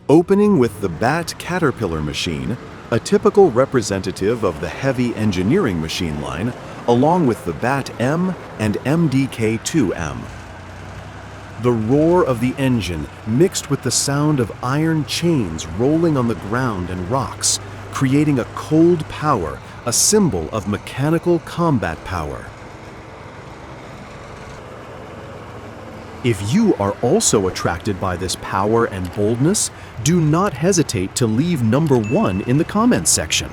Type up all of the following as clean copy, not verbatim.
Opening with the BAT Caterpillar machine, a typical representative of the heavy engineering machine line, along with the BAT M and MDK-2M. The roar of the engine mixed with the sound of iron chains rolling on the ground and rocks, creating a cold power, a symbol of mechanical combat power. If you are also attracted by this power and boldness, do not hesitate to leave number 1 in the comments section.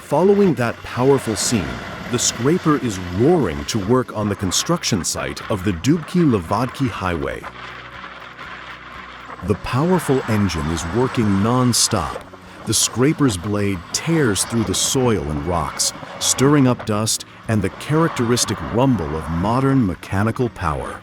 Following that powerful scene, the scraper is roaring to work on the construction site of the Dubki-Levadki Highway. The powerful engine is working non-stop. The scraper's blade tears through the soil and rocks, stirring up dust and the characteristic rumble of modern mechanical power.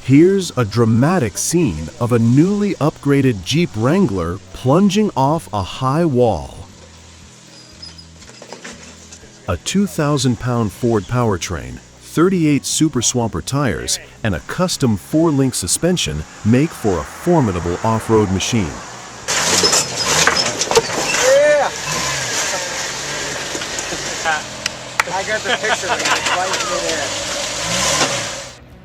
Here's a dramatic scene of a newly upgraded Jeep Wrangler plunging off a high wall. A 2,000-pound Ford powertrain, 38 Super Swamper tires, and a custom 4-link suspension make for a formidable off-road machine. Yeah! I got the picture right there.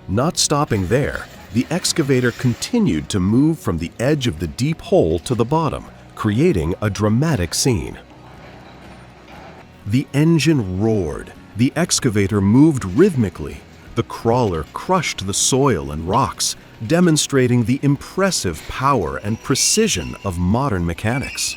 Not stopping there, the excavator continued to move from the edge of the deep hole to the bottom, creating a dramatic scene. The engine roared, the excavator moved rhythmically, the crawler crushed the soil and rocks, demonstrating the impressive power and precision of modern mechanics.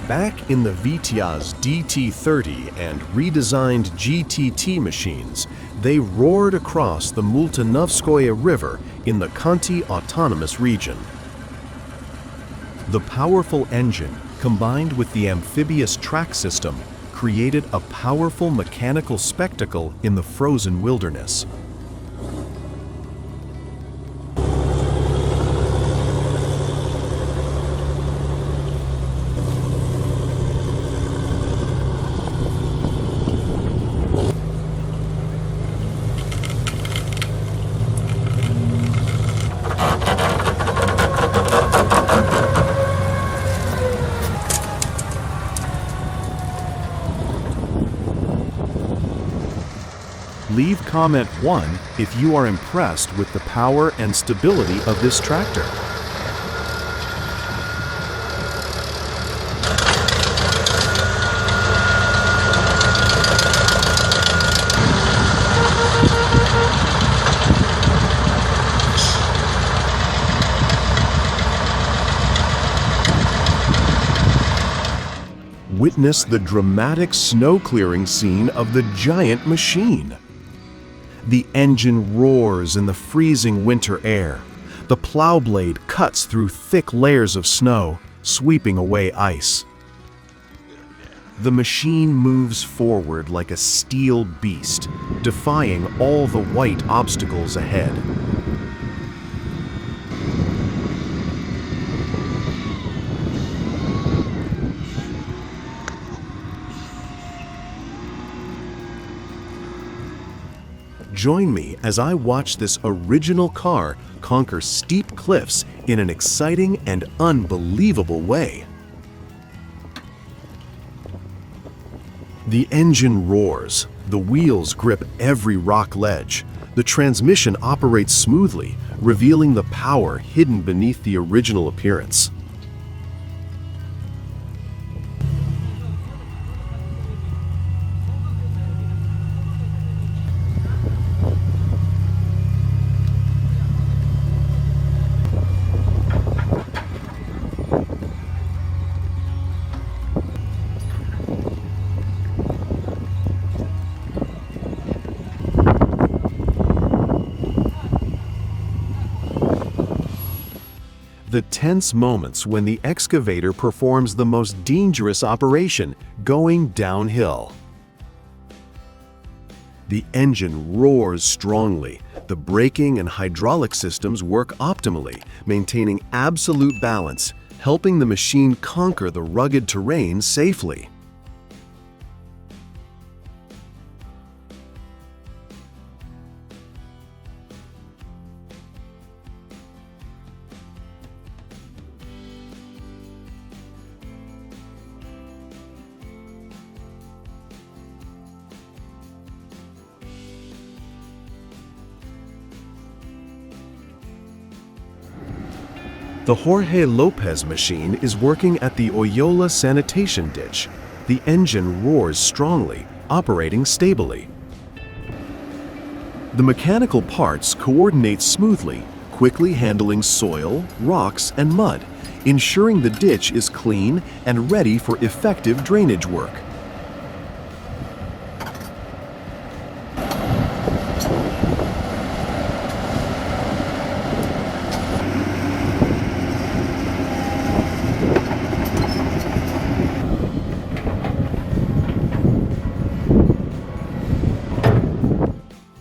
Back in the Vitiaz DT30 and redesigned GTT machines, they roared across the Multanovskoye River in the Khanty Autonomous Region. The powerful engine, combined with the amphibious track system, created a powerful mechanical spectacle in the frozen wilderness. Leave comment 1 if you are impressed with the power and stability of this tractor. Witness the dramatic snow clearing scene of the giant machine. The engine roars in the freezing winter air. The plow blade cuts through thick layers of snow, sweeping away ice. The machine moves forward like a steel beast, defying all the white obstacles ahead. Join me as I watch this original car conquer steep cliffs in an exciting and unbelievable way. The engine roars, the wheels grip every rock ledge, the transmission operates smoothly, revealing the power hidden beneath the original appearance. The tense moments when the excavator performs the most dangerous operation, going downhill. The engine roars strongly. The braking and hydraulic systems work optimally, maintaining absolute balance, helping the machine conquer the rugged terrain safely. The Jorge Lopez machine is working at the Oyola sanitation ditch. The engine roars strongly, operating stably. The mechanical parts coordinate smoothly, quickly handling soil, rocks, and mud, ensuring the ditch is clean and ready for effective drainage work.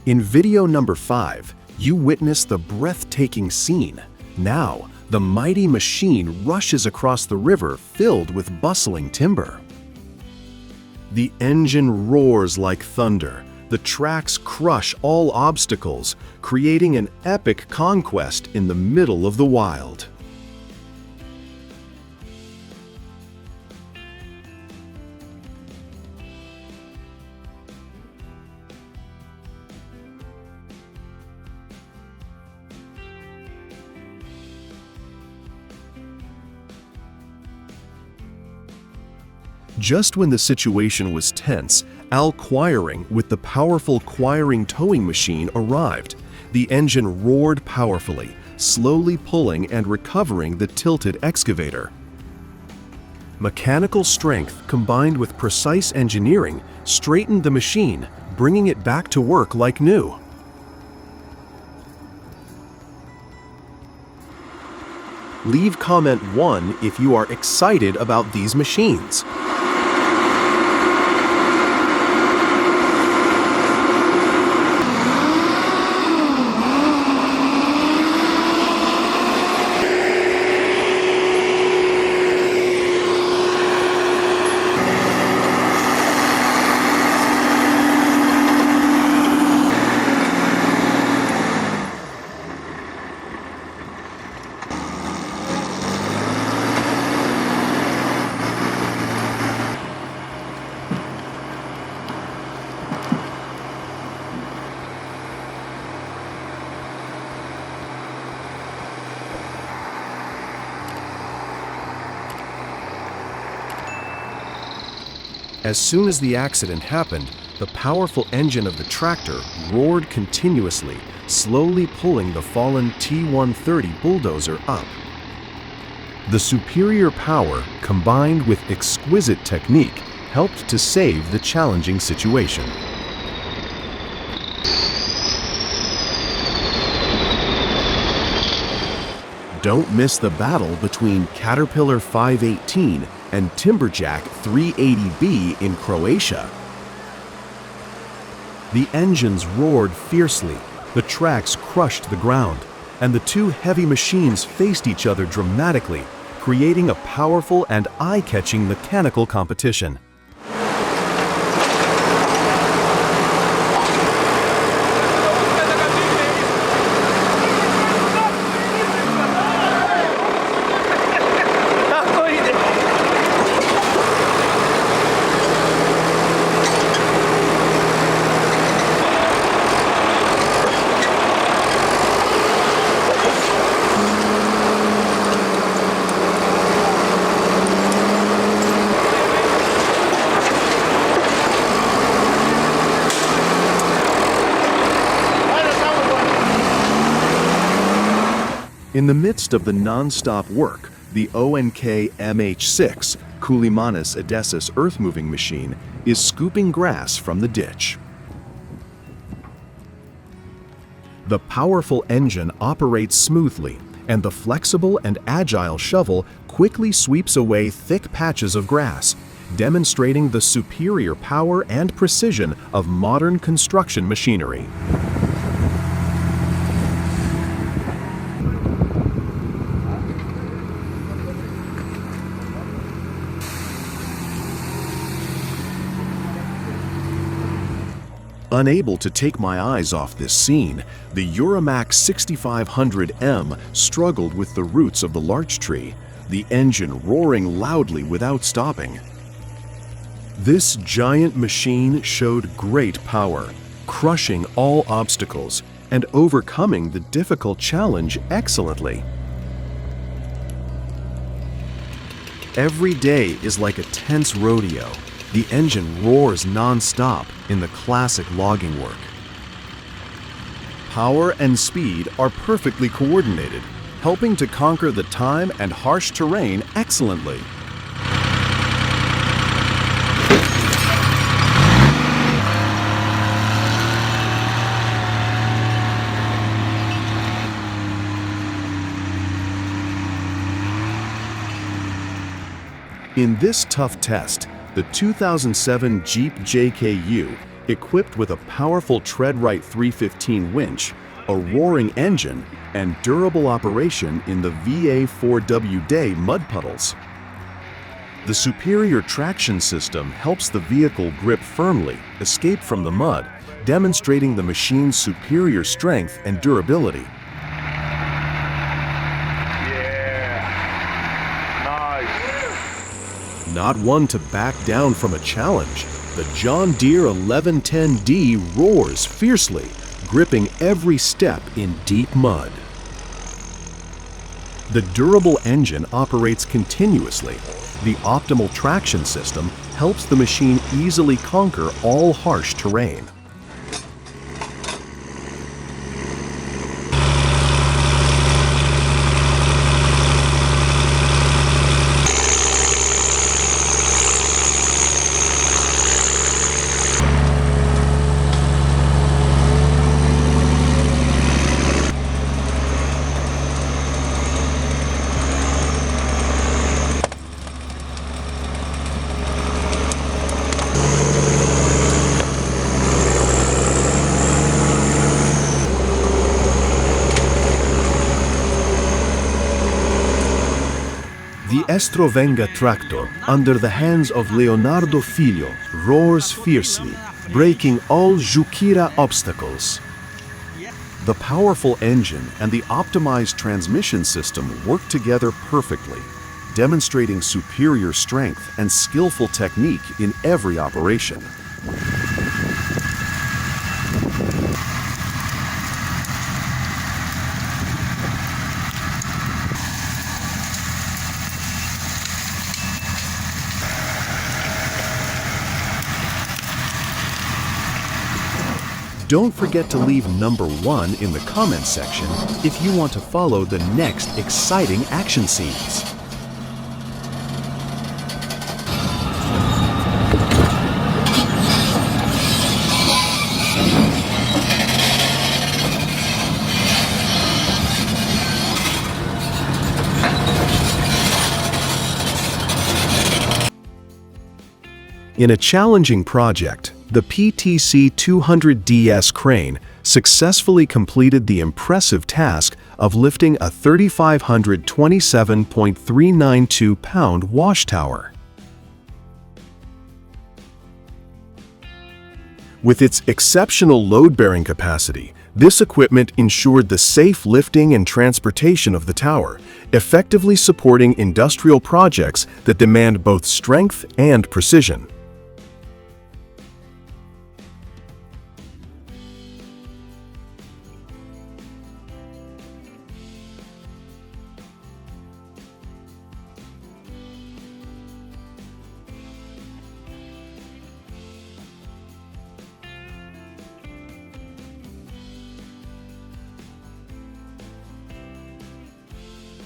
In video number 5, you witness the breathtaking scene. Now, the mighty machine rushes across the river filled with bustling timber. The engine roars like thunder. The tracks crush all obstacles, creating an epic conquest in the middle of the wild. Just when the situation was tense, Al Quiring with the powerful Quiring towing machine arrived. The engine roared powerfully, slowly pulling and recovering the tilted excavator. Mechanical strength combined with precise engineering straightened the machine, bringing it back to work like new. Leave comment 1 if you are excited about these machines. As soon as the accident happened, the powerful engine of the tractor roared continuously, slowly pulling the fallen T-130 bulldozer up. The superior power, combined with exquisite technique, helped to save the challenging situation. Don't miss the battle between Caterpillar 518 and Timberjack 380B in Croatia. The engines roared fiercely, the tracks crushed the ground, and the two heavy machines faced each other dramatically, creating a powerful and eye-catching mechanical competition. In the midst of the non-stop work, the ONK MH6 Koulimanis Edessus earth-moving machine is scooping grass from the ditch. The powerful engine operates smoothly, and the flexible and agile shovel quickly sweeps away thick patches of grass, demonstrating the superior power and precision of modern construction machinery. Unable to take my eyes off this scene, the Euramax 6500M struggled with the roots of the larch tree, the engine roaring loudly without stopping. This giant machine showed great power, crushing all obstacles and overcoming the difficult challenge excellently. Every day is like a tense rodeo. The engine roars non-stop in the classic logging work. Power and speed are perfectly coordinated, helping to conquer the time and harsh terrain excellently. In this tough test, the 2007 Jeep JKU, equipped with a powerful TreadRite 315 winch, a roaring engine, and durable operation in the VA4W Day mud puddles. The superior traction system helps the vehicle grip firmly, escape from the mud, demonstrating the machine's superior strength and durability. Not one to back down from a challenge, the John Deere 1110D roars fiercely, gripping every step in deep mud. The durable engine operates continuously. The optimal traction system helps the machine easily conquer all harsh terrain. The Estrovenga tractor, under the hands of Leonardo Figlio, roars fiercely, breaking all Jukira obstacles. The powerful engine and the optimized transmission system work together perfectly, demonstrating superior strength and skillful technique in every operation. Don't forget to leave number 1 in the comments section if you want to follow the next exciting action scenes. In a challenging project, the PTC 200DS crane successfully completed the impressive task of lifting a 3,527.392-pound wash tower. With its exceptional load-bearing capacity, this equipment ensured the safe lifting and transportation of the tower, effectively supporting industrial projects that demand both strength and precision.